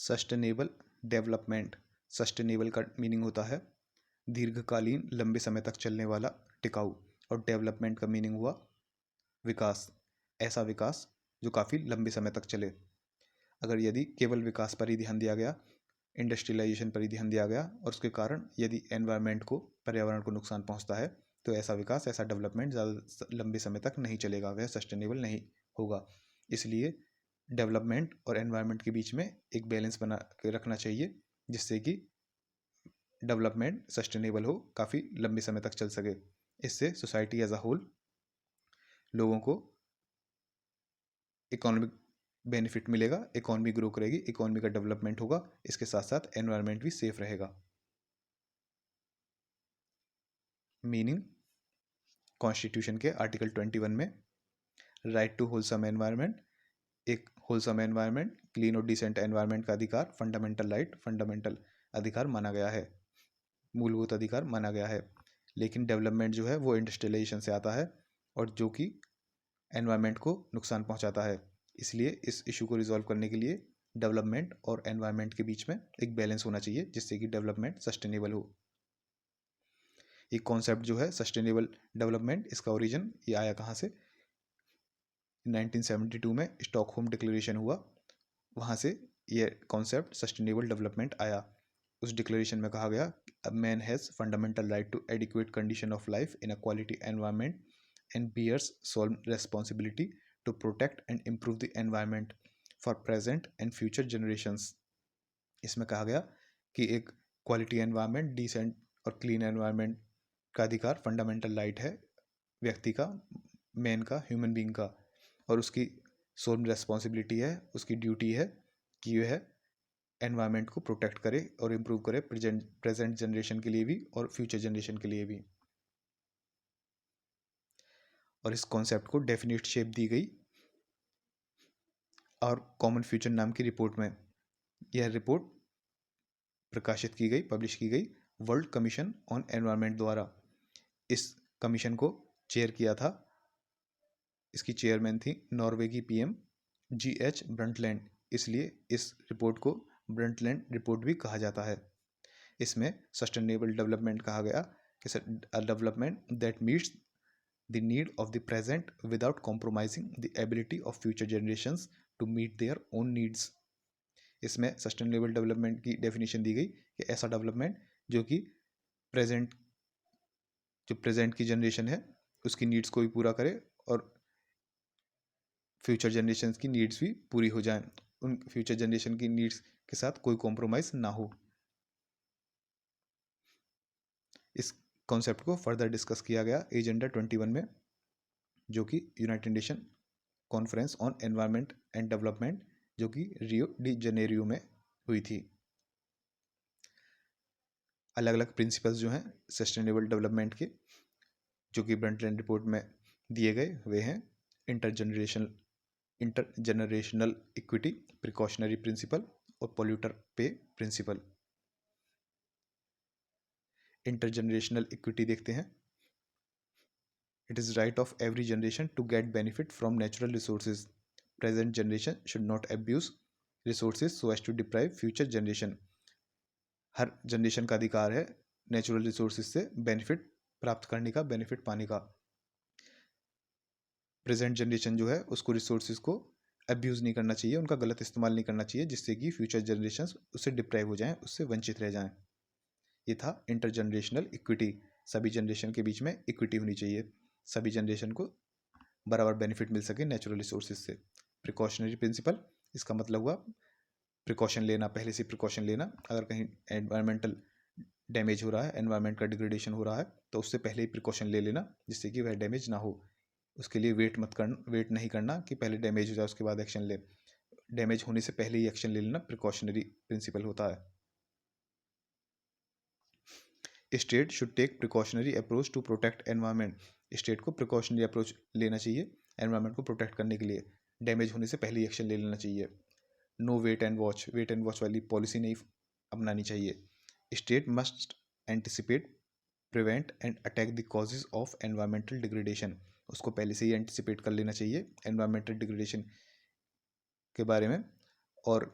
Sustainable development, sustainable का meaning होता है दीर्घकालीन, लंबे समय तक चलने वाला, टिकाऊ, और डेवलपमेंट का मीनिंग हुआ विकास, ऐसा विकास जो काफ़ी लंबे समय तक चले। अगर यदि केवल विकास पर ही ध्यान दिया गया, इंडस्ट्रियलाइजेशन पर ही ध्यान दिया गया और उसके कारण यदि एनवायरनमेंट को, पर्यावरण को नुकसान पहुंचता है, तो ऐसा विकास, ऐसा डेवलपमेंट ज़्यादा लंबे समय तक नहीं चलेगा, वह सस्टेनेबल नहीं होगा। इसलिए डेवलपमेंट और एनवायरनमेंट के बीच में एक बैलेंस बना के रखना चाहिए, जिससे कि डेवलपमेंट सस्टेनेबल हो, काफ़ी लंबे समय तक चल सके। इससे सोसाइटी एज अ होल, लोगों को इकोनॉमिक बेनिफिट मिलेगा, इकोनॉमी ग्रो करेगी, इकोनॉमी का डेवलपमेंट होगा, इसके साथ साथ एनवायरनमेंट भी सेफ रहेगा। मीनिंग कॉन्स्टिट्यूशन के आर्टिकल 21 में राइट टू होलसम एनवायरनमेंट, एक होलसम एनवायरनमेंट, क्लीन और डिसेंट एनवायरनमेंट का अधिकार फंडामेंटल राइट, फंडामेंटल अधिकार माना गया है, मूलभूत अधिकार माना गया है। लेकिन डेवलपमेंट जो है वो इंडस्ट्रियलाइजेशन से आता है और जो कि एनवायरनमेंट को नुकसान पहुंचाता है। इसलिए इस इशू को रिजॉल्व करने के लिए डेवलपमेंट और एनवायरनमेंट के बीच में एक बैलेंस होना चाहिए, जिससे कि डेवलपमेंट सस्टेनेबल हो। एक कॉन्सेप्ट जो है सस्टेनेबल डेवलपमेंट, इसका ओरिजिन ये आया कहाँ से? 1972 में स्टॉकहोम डिक्लेरेशन हुआ, वहाँ से ये कॉन्सेप्ट सस्टेनेबल डेवलपमेंट आया। उस डिक्लेरेशन में कहा गया, a man has fundamental right to adequate condition of life in a quality environment and bears sole responsibility to protect and improve the environment for present and future generations. इसमें कहा गया कि एक क्वालिटी एनवायरनमेंट, डिसेंट और clean environment का अधिकार fundamental right है व्यक्ति का, मैन का, ह्यूमन बीइंग का, और उसकी सोल रेस्पॉन्सिबिलिटी है, उसकी ड्यूटी है कि वह एनवायरनमेंट को प्रोटेक्ट करे और इम्प्रूव करे, प्रेजेंट जनरेशन के लिए भी और फ्यूचर जनरेशन के लिए भी। और इस कॉन्सेप्ट को डेफिनेट शेप दी गई और कॉमन फ्यूचर नाम की रिपोर्ट में। यह रिपोर्ट प्रकाशित की गई, पब्लिश की गई वर्ल्ड कमीशन ऑन एनवायरनमेंट द्वारा। इस कमीशन को चेयर किया था, इसकी चेयरमैन थी नॉर्वे की पीएम GH ब्रंटलैंड, इसलिए इस रिपोर्ट को ब्रंटलैंड रिपोर्ट भी कहा जाता है। इसमें सस्टेनेबल डेवलपमेंट कहा गया कि development that meets the need of the present without compromising the ability of future generations to meet their own needs. इसमें सस्टेनेबल डेवलपमेंट की डेफिनेशन दी गई कि ऐसा डेवलपमेंट जो कि प्रेजेंट की जनरेशन है उसकी नीड्स को भी पूरा करे और फ्यूचर जनरेशन की नीड्स भी पूरी हो जाएं, उन फ्यूचर जनरेशन की नीड्स के साथ कोई कॉम्प्रोमाइज़ ना हो। इस कॉन्सेप्ट को फर्दर डिस्कस किया गया एजेंडा 21 में, जो कि United nation conference on environment and development, जो कि रियो डी जनेरियो में हुई थी। अलग अलग प्रिंसिपल्स जो हैं सस्टेनेबल डेवलपमेंट के, जो कि ब्रंटलैंड रिपोर्ट में दिए गए, वे हैं इंटरजेनरेशनल इक्विटी, प्रिकॉशनरी प्रिंसिपल और polluter pay principle. Intergenerational equity देखते हैं। It is right of every generation to get benefit from natural resources. Present generation should not abuse resources so as to deprive future generation. हर generation का अधिकार है natural resources से benefit प्राप्त करने का, बेनिफिट पाने का। प्रेजेंट जनरेशन जो है उसको रिसोर्सेज को अब्यूज़ नहीं करना चाहिए, उनका गलत इस्तेमाल नहीं करना चाहिए, जिससे कि फ्यूचर जनरेशन उससे डिप्राइव हो जाएं, उससे वंचित रह जाएं। ये था इंटरजनरेशनल इक्विटी। सभी जनरेशन के बीच में इक्विटी होनी चाहिए, सभी जनरेशन को बराबर बेनिफिट मिल सके नेचुरल रिसोर्सेज से। प्रिकॉशनरी प्रिंसिपल, इसका मतलब हुआ प्रिकॉशन लेना, पहले से प्रिकॉशन लेना। अगर कहीं एनवायरमेंटल डैमेज हो रहा है, एनवायरमेंट का डिग्रेडेशन हो रहा है, तो उससे पहले ही प्रिकॉशन ले लेना, जिससे कि वह डैमेज ना हो। उसके लिए वेट नहीं करना कि पहले डैमेज हो जाए उसके बाद एक्शन ले। डैमेज होने से पहले ही एक्शन ले लेना प्रिकॉशनरी प्रिंसिपल होता है। State should take precautionary approach to protect environment. State को प्रिकॉशनरी अप्रोच लेना चाहिए एनवायरनमेंट को प्रोटेक्ट करने के लिए, डैमेज होने से पहले ही एक्शन ले लेना चाहिए। नो वेट एंड वॉच वाली पॉलिसी नहीं अपनानी चाहिए। State must anticipate, prevent and attack the causes of environmental degradation. उसको पहले से ही एंटिसिपेट कर लेना चाहिए एनवायरमेंटल डिग्रेडेशन के बारे में, और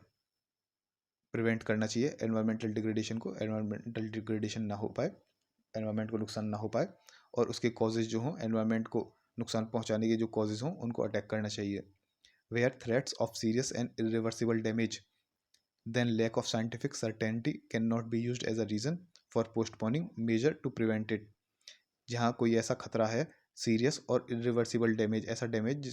प्रिवेंट करना चाहिए एनवायरमेंटल डिग्रेडेशन को, एनवायरमेंटल डिग्रेडेशन ना हो पाए, एनवायरमेंट को नुकसान ना हो पाए, और उसके कॉजेज जो हों, एनवायरमेंट को नुकसान पहुंचाने के जो कॉजेज हों उनको अटैक करना चाहिए। Where threats of serious and irreversible damage, then lack of scientific certainty cannot be used as a reason for postponing measure to prevent it। जहाँ कोई ऐसा खतरा है, सीरियस और इरिवर्सिबल डैमेज, ऐसा डैमेज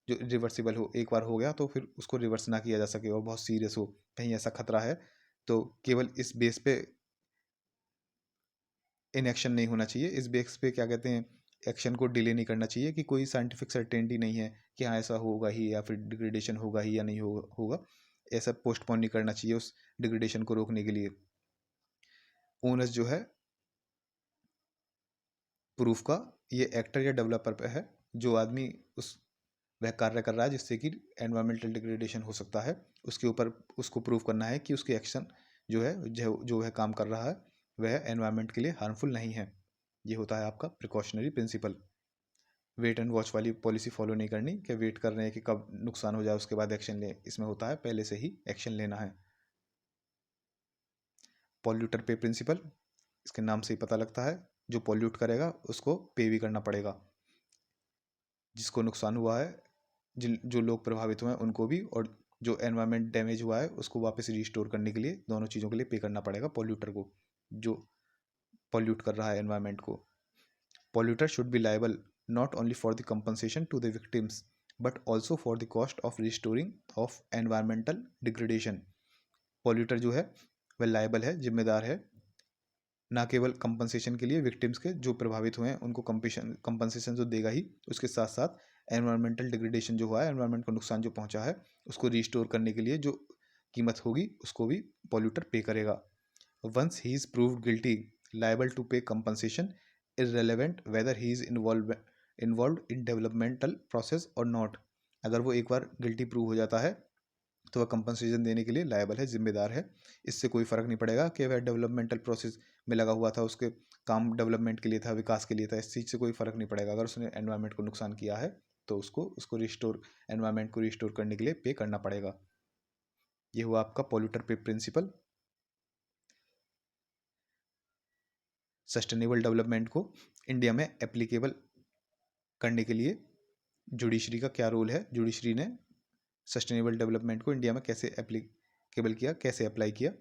जो इरिवर्सिबल हो, एक बार हो गया तो फिर उसको रिवर्स ना किया जा सके, और बहुत सीरियस हो, कहीं ऐसा खतरा है, तो केवल इस बेस पे इनएक्शन नहीं होना चाहिए। इस बेस पे क्या कहते हैं, एक्शन को डिले नहीं करना चाहिए कि कोई साइंटिफिक सर्टेनिटी नहीं है कि हाँ ऐसा होगा ही, या फिर डिग्रेडेशन होगा ही या नहीं होगा, ऐसा पोस्टपोन नहीं करना चाहिए उस डिग्रेडेशन को रोकने के लिए। ओनस जो है प्रूफ का, ये एक्टर या डेवलपर पे है, जो आदमी उस वह कार्य कर रहा है जिससे कि एनवायरमेंटल डिग्रेडेशन हो सकता है, उसके ऊपर उसको प्रूव करना है कि उसके एक्शन जो है, जो वह काम कर रहा है वह एनवायरमेंट के लिए हार्मफुल नहीं है। ये होता है आपका precautionary principle. Wait and watch वाली पॉलिसी फॉलो नहीं करनी कि वेट कर रहे हैं कि कब नुकसान हो जाए उसके बाद एक्शन लें, इसमें होता है पहले से ही एक्शन लेना है। पॉल्यूटर पे प्रिंसिपल, इसके नाम से ही पता लगता है, जो पॉल्यूट करेगा उसको पे भी करना पड़ेगा। जिसको नुकसान हुआ है, जिन जो लोग प्रभावित हुए हैं उनको भी, और जो एनवायरनमेंट डैमेज हुआ है उसको वापस रिस्टोर करने के लिए, दोनों चीज़ों के लिए पे करना पड़ेगा पॉल्यूटर को, जो पॉल्यूट कर रहा है एनवायरनमेंट को। Polluter should be liable not only for the compensation to the victims but also for the cost of restoring of environmental degradation. Polluter जो है वह लायबल है, जिम्मेदार है, ना केवल कंपनसेशन के लिए विक्टिम्स के, जो प्रभावित हुए हैं उनको कंपनसेशन तो देगा ही, उसके साथ साथ एनवायरमेंटल डिग्रेडेशन जो हुआ है, एनवायरमेंट को नुकसान जो पहुंचा है उसको रिस्टोर करने के लिए जो कीमत होगी उसको भी पॉल्यूटर पे करेगा। Once he is proved guilty liable to pay compensation irrelevant whether he is involve in developmental process और नॉट। अगर वो एक बार गिल्टी प्रूव हो जाता है तो वह कंपनसेशन देने के लिए लायबल है, जिम्मेदार है। इससे कोई फ़र्क नहीं पड़ेगा कि वह डेवलपमेंटल प्रोसेस में लगा हुआ था, उसके काम डेवलपमेंट के लिए था, विकास के लिए था, इस चीज़ से कोई फ़र्क नहीं पड़ेगा। अगर उसने एनवायरनमेंट को नुकसान किया है तो उसको रिस्टोर, एनवायरनमेंट को रिस्टोर करने के लिए पे करना पड़ेगा। ये हुआ आपका पॉल्यूटर पे प्रिंसिपल। सस्टेनेबल डेवलपमेंट को इंडिया में एप्लीकेबल करने के लिए जुडिशरी का क्या रोल है, जुडिशरी ने सस्टेनेबल डेवलपमेंट को इंडिया में कैसे एप्लीकेबल किया, कैसे अप्लाई किया।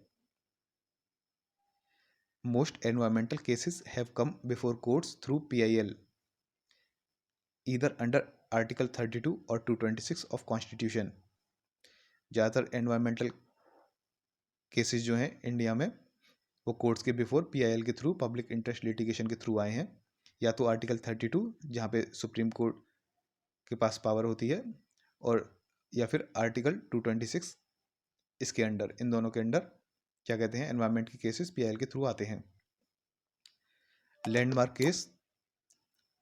Most environmental cases have come before courts through PIL, either under Article 32 or 226 of Constitution। ज़्यादातर एनवायरमेंटल केसेस जो हैं इंडिया में वो कोर्ट्स के बिफोर PIL के थ्रू, पब्लिक इंटरेस्ट लिटिगेशन के थ्रू आए हैं, या तो आर्टिकल 32 जहाँ पे सुप्रीम कोर्ट के पास पावर होती है, और या फिर आर्टिकल 226, इसके अंडर, इन दोनों के अंडर क्या कहते हैं, एनवायरमेंट के केसेस PIL के थ्रू आते हैं। लैंडमार्क केस,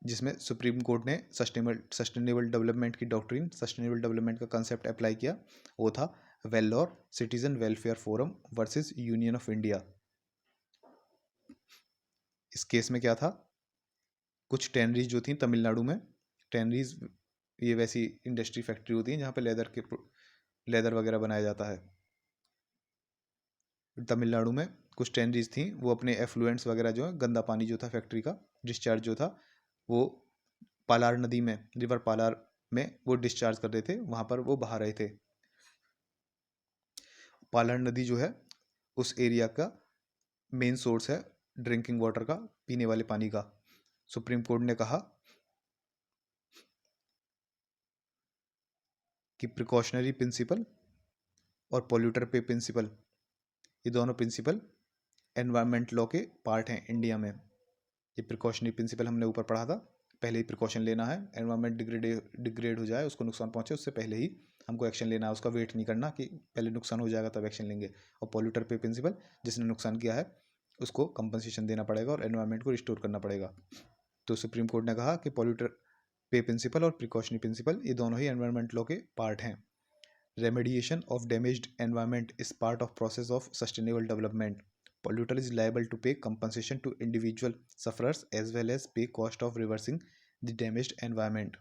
जिसमें सुप्रीम कोर्ट ने सस्टेनेबल डेवलपमेंट की डॉक्ट्रिन, सस्टेनेबल डेवलपमेंट का कंसेप्ट अप्लाई किया, वो था Vellore citizen welfare forum versus union of India. इस केस में क्या था, कुछ टैनरीज जो थी तमिलनाडु में, टैनरीज ये वैसी इंडस्ट्री फैक्ट्री होती है जहाँ पे लेदर वगैरह बनाया जाता है। तमिलनाडु में कुछ टैनरीज थी, वो अपने एफ्लुएंट्स वगैरह जो है, गंदा पानी जो था फैक्ट्री का डिस्चार्ज जो था, वो पालार नदी में, रिवर पालार में वो डिस्चार्ज कर रहे थे, वहाँ पर वो बहा रहे थे। पालार नदी जो है उस एरिया का मेन सोर्स है ड्रिंकिंग वाटर का, पीने वाले पानी का। सुप्रीम कोर्ट ने कहा कि प्रिकॉशनरी प्रिंसिपल और पॉल्यूटर पे प्रिंसिपल, ये दोनों प्रिंसिपल एनवायरमेंट लॉ के पार्ट हैं इंडिया में। ये प्रिकॉशनरी प्रिंसिपल हमने ऊपर पढ़ा था, पहले ही प्रिकॉशन लेना है, एनवायरमेंट डिग्रेड हो जाए, उसको नुकसान पहुंचे, उससे पहले ही हमको एक्शन लेना है, उसका वेट नहीं करना कि पहले नुकसान हो जाएगा तब एक्शन लेंगे। और पॉल्यूटर पे प्रिंसिपल, जिसने नुकसान किया है उसको कंपनसेशन देना पड़ेगा और एनवायरमेंट को रिस्टोर करना पड़ेगा। तो सुप्रीम कोर्ट ने कहा कि पॉल्यूटर पे प्रिंसिपल और प्रिकॉशनरी प्रिंसिपल ये दोनों ही एनवायरमेंट लॉ के पार्ट हैं। Remediation of damaged environment is part of process of sustainable development. Polluter is liable to pay compensation to individual sufferers as well as pay cost of reversing the damaged environment।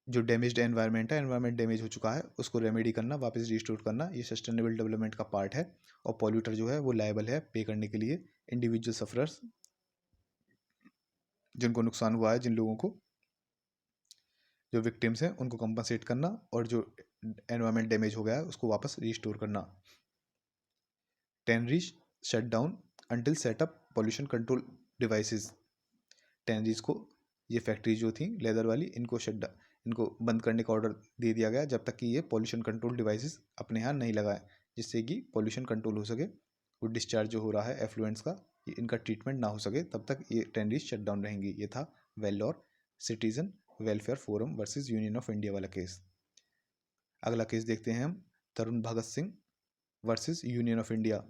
जो damaged environment है, environment damage हो चुका है, उसको remedy करना, वापस restore करना, ये सस्टेनेबल डेवलपमेंट का पार्ट है। और पॉल्यूटर जो है वो लायबल है पे करने के लिए। इंडिविजुअल सफरर्स, जिनको नुकसान हुआ है, जिन लोगों को, जो विक्टिम्स हैं, उनको कंपनसेट करना, और जो एनवायरनमेंट डैमेज हो गया है उसको वापस रिस्टोर करना। Tanneries shut down until setup pollution control devices. Tanneries को, ये फैक्ट्री जो थी लेदर वाली, इनको बंद करने का ऑर्डर दे दिया गया जब तक कि ये पॉल्यूशन कंट्रोल डिवाइसेस अपने यहाँ नहीं लगाए, जिससे कि पॉल्यूशन कंट्रोल हो सके। वो डिस्चार्ज जो हो रहा है एफ्लुएंट्स का, ये इनका ट्रीटमेंट ना हो सके तब तक ये टेनरीज शट डाउन रहेंगी। ये था Vellore citizen welfare forum versus union of India वाला केस। अगला केस देखते हैं हम, Tarun Bhagat Singh versus union of India.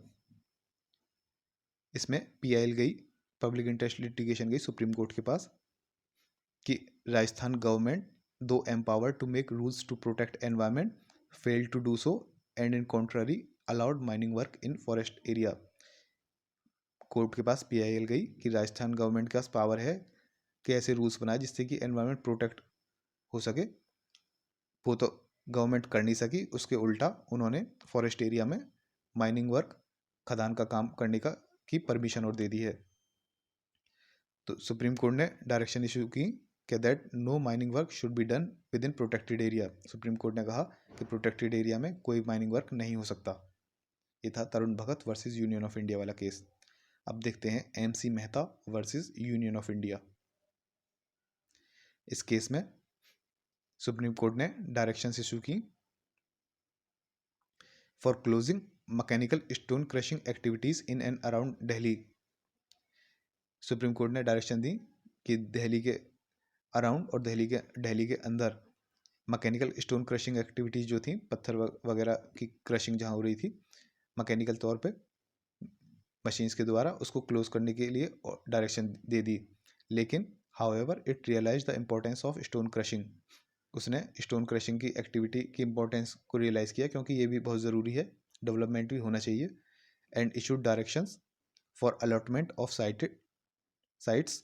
इसमें PIL गई, पब्लिक इंटरेस्ट लिटिगेशन गई सुप्रीम कोर्ट के पास कि Rajasthan government though empowered to make rules to protect environment failed to do so and in contrary allowed mining work in forest area. Court के पास PIL गई कि राजस्थान गवर्नमेंट के पास पावर है कि ऐसे रूल्स बनाए जिससे कि एनवायरनमेंट प्रोटेक्ट हो सके, वो तो गवर्नमेंट कर नहीं सकी, उसके उल्टा उन्होंने फॉरेस्ट एरिया में माइनिंग वर्क, खदान का काम करने की परमिशन और दे दी है। तो सुप्रीम कोर्ट ने डायरेक्शन इशू की कि that no mining work should be done within protected area. Supreme court ने कहा कि प्रोटेक्टेड एरिया में कोई माइनिंग वर्क नहीं हो सकता। ये था तरुण भगत वर्सेस यूनियन ऑफ इंडिया वाला केस। अब देखते हैं MC Mehta versus union of India. इस केस में सुप्रीम कोर्ट ने डायरेक्शंस इशू की for closing mechanical stone crushing activities in and around Delhi. Supreme court ने डायरेक्शन दी कि दिल्ली के अराउंड और दिल्ली के अंदर मैकेनिकल स्टोन क्रशिंग एक्टिविटीज़ जो थी, पत्थर वगैरह की क्रशिंग जहाँ हो रही थी मैकेनिकल तौर पे मशीन्स के द्वारा, उसको क्लोज करने के लिए डायरेक्शन दे दी। लेकिन however it realize the importance of stone crushing. उसने स्टोन क्रशिंग की एक्टिविटी की इम्पोर्टेंस को रियलाइज़ किया, क्योंकि ये भी बहुत ज़रूरी है, डेवलपमेंट भी होना चाहिए। And issued directions for allotment of sites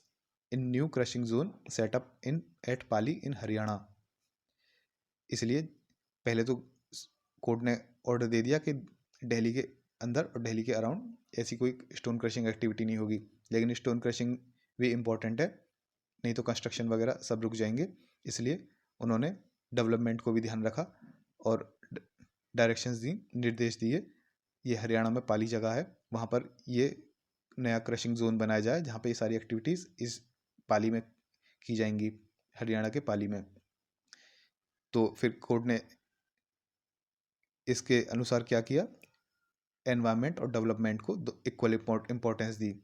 in new crushing zone setup in at Pali in Haryana. इसलिए पहले तो कोर्ट ने ऑर्डर दे दिया कि दिल्ली के अंदर और दिल्ली के अराउंड ऐसी कोई स्टोन क्रशिंग एक्टिविटी नहीं होगी, लेकिन स्टोन क्रशिंग भी इम्पॉर्टेंट है, नहीं तो कंस्ट्रक्शन वगैरह सब रुक जाएंगे। इसलिए उन्होंने डेवलपमेंट को भी ध्यान रखा और डायरेक्शंस दी, निर्देश दिए। ये हरियाणा में पाली जगह है, वहाँ पर ये नया क्रशिंग जोन बनाया जाए जहाँ पे ये सारी एक्टिविटीज़ इस पाली में की जाएंगी, हरियाणा के पाली में। तो फिर कोर्ट ने इसके अनुसार क्या किया, एनवायरनमेंट और डेवलपमेंट को इक्वल इम्पोर्टेंस दी।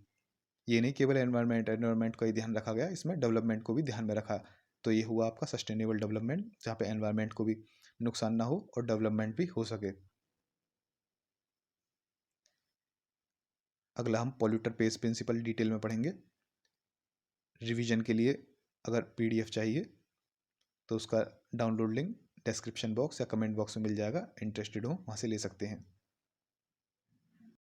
ये नहीं केवल एनवायरनमेंट का ही ध्यान रखा गया, इसमें डेवलपमेंट को भी ध्यान में रखा। तो ये हुआ आपका सस्टेनेबल डेवलपमेंट, जहाँ पे एनवायरनमेंट को भी नुकसान ना हो और डेवलपमेंट भी हो सके। अगला हम पॉल्यूटर पेज प्रिंसिपल डिटेल में पढ़ेंगे। रिवीजन के लिए अगर PDF चाहिए तो उसका डाउनलोड लिंक डिस्क्रिप्शन बॉक्स या कमेंट बॉक्स में मिल जाएगा, इंटरेस्टेड हो वहाँ से ले सकते हैं।